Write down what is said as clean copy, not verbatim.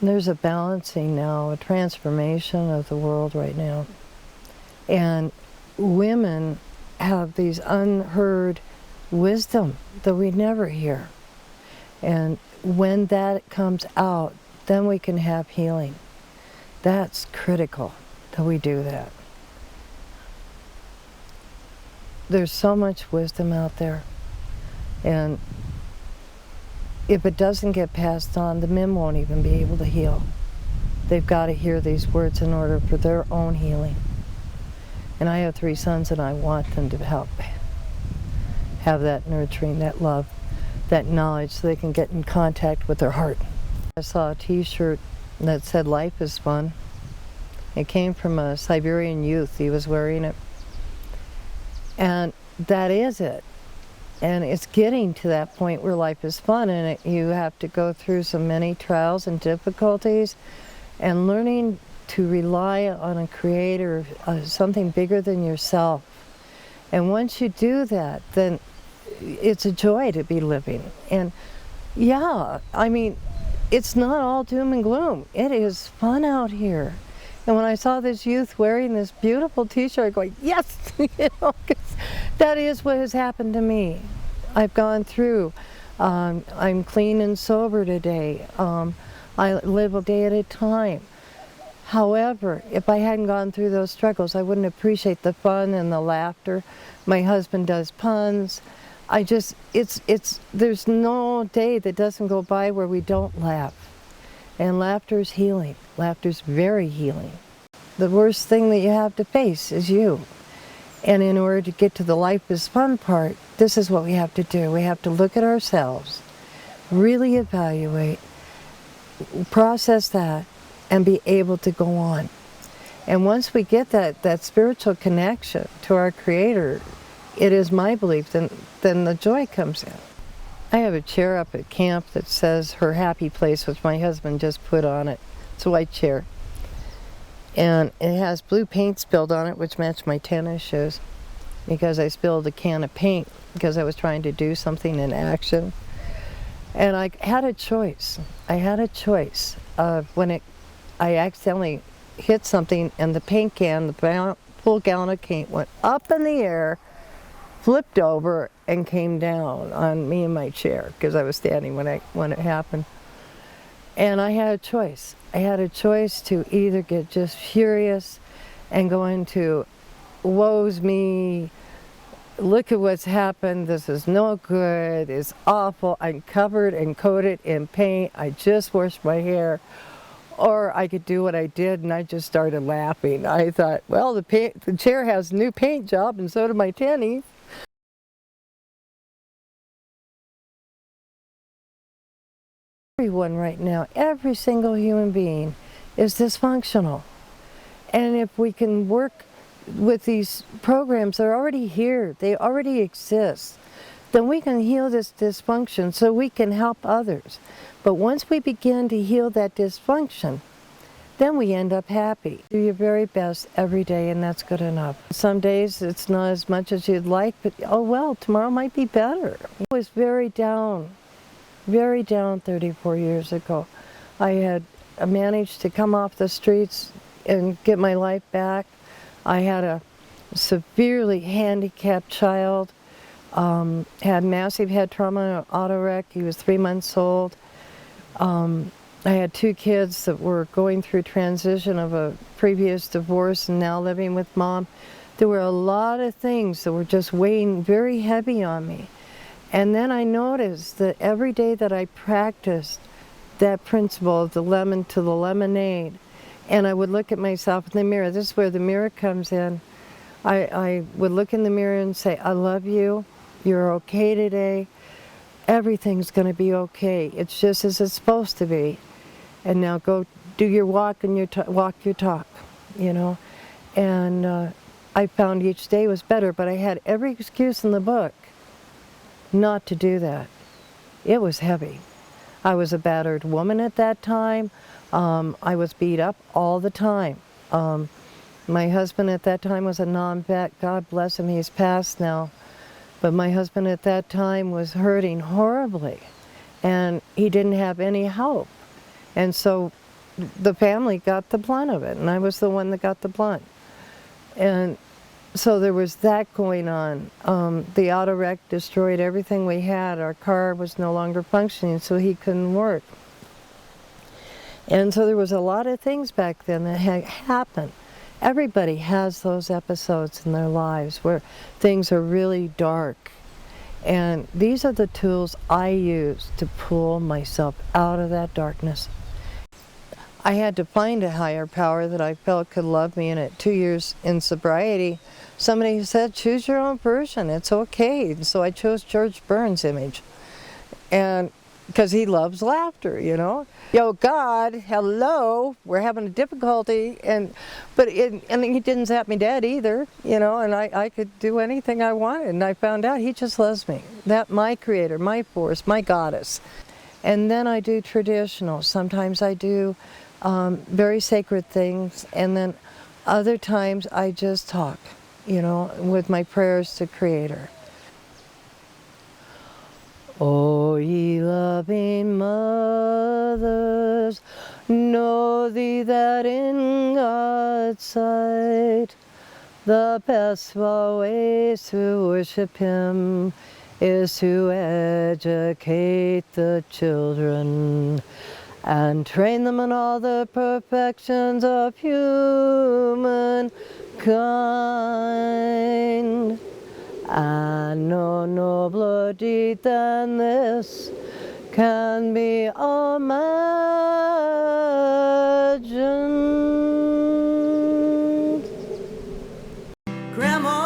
There's a balancing now, a transformation of the world right now. And women have these unheard wisdom that we never hear. And when that comes out, then we can have healing. That's critical that we do that. There's so much wisdom out there. And if it doesn't get passed on, the men won't even be able to heal. They've got to hear these words in order for their own healing. And I have 3 sons, and I want them to help have that nurturing, that love, that knowledge, so they can get in contact with their heart. I saw a t-shirt that said, "Life is fun." It came from a Siberian youth. He was wearing it. And that is it. And it's getting to that point where life is fun, and you have to go through so many trials and difficulties, and learning to rely on a creator, something bigger than yourself. And once you do that, then it's a joy to be living. And yeah, I mean, it's not all doom and gloom. It is fun out here. And when I saw this youth wearing this beautiful t-shirt, going, yes, you know, 'cause that is what has happened to me. I've gone through. I'm clean and sober today. I live a day at a time. However, if I hadn't gone through those struggles, I wouldn't appreciate the fun and the laughter. My husband does puns. There's no day that doesn't go by where we don't laugh. And laughter is healing. Laughter is very healing. The worst thing that you have to face is you. And in order to get to the life is fun part, this is what we have to do. We have to look at ourselves, really evaluate, process that, and be able to go on. And once we get that spiritual connection to our Creator, it is my belief, then the joy comes in. I have a chair up at camp that says "Her Happy Place," which my husband just put on it. It's a white chair. And it has blue paint spilled on it, which matched my tennis shoes, because I spilled a can of paint because I was trying to do something in action. And I had a choice. I had a choice of when I accidentally hit something, and the paint can, the full gallon of paint, went up in the air, flipped over, and came down on me and my chair, because I was standing when it happened. And I had a choice. I had a choice to either get just furious and go into, woe's me, look at what's happened, this is no good, it's awful, I'm covered and coated in paint, I just washed my hair. Or I could do what I did, and I just started laughing. I thought, well, the chair has a new paint job, and so do my tennies. Everyone right now, every single human being is dysfunctional. And if we can work with these programs, they're already here, they already exist, then we can heal this dysfunction so we can help others. But once we begin to heal that dysfunction, then we end up happy. Do your very best every day, and that's good enough. Some days it's not as much as you'd like, but oh well, tomorrow might be better. I was very down 34 years ago. I had managed to come off the streets and get my life back. I had a severely handicapped child, had massive head trauma in an auto wreck. He was 3 months old. I had 2 kids that were going through transition of a previous divorce and now living with Mom. There were a lot of things that were just weighing very heavy on me. And then I noticed that every day that I practiced that principle of the lemon to the lemonade, and I would look at myself in the mirror, this is where the mirror comes in, I would look in the mirror and say, I love you, you're okay today, everything's going to be okay, it's just as it's supposed to be. And now go do your walk and walk your talk, you know. And I found each day was better, but I had every excuse in the book not to do that. It was heavy. I was a battered woman at that time. I was beat up all the time. My husband at that time was a non-vet. God bless him, he's passed now. But my husband at that time was hurting horribly, and he didn't have any help. And so the family got the blunt of it, and I was the one that got the blunt. And so there was that going on. The auto wreck destroyed everything we had. Our car was no longer functioning, so he couldn't work. And so there was a lot of things back then that had happened. Everybody has those episodes in their lives where things are really dark. And these are the tools I use to pull myself out of that darkness. I had to find a higher power that I felt could love me, and at 2 years in sobriety, somebody said, choose your own version, it's okay. And so I chose George Burns' image. And because he loves laughter, you know. Yo, God, hello, we're having a difficulty, and he didn't zap me dead either, you know, and I could do anything I wanted, and I found out he just loves me. That my creator, my force, my goddess. And then I do traditional. Sometimes I do very sacred things, and then other times I just talk, you know, with my prayers to Creator. O ye loving mothers, know thee that in God's sight the best of all ways to worship Him is to educate the children and train them in all the perfections of humankind. And no nobler deed than this can be imagined. Grandma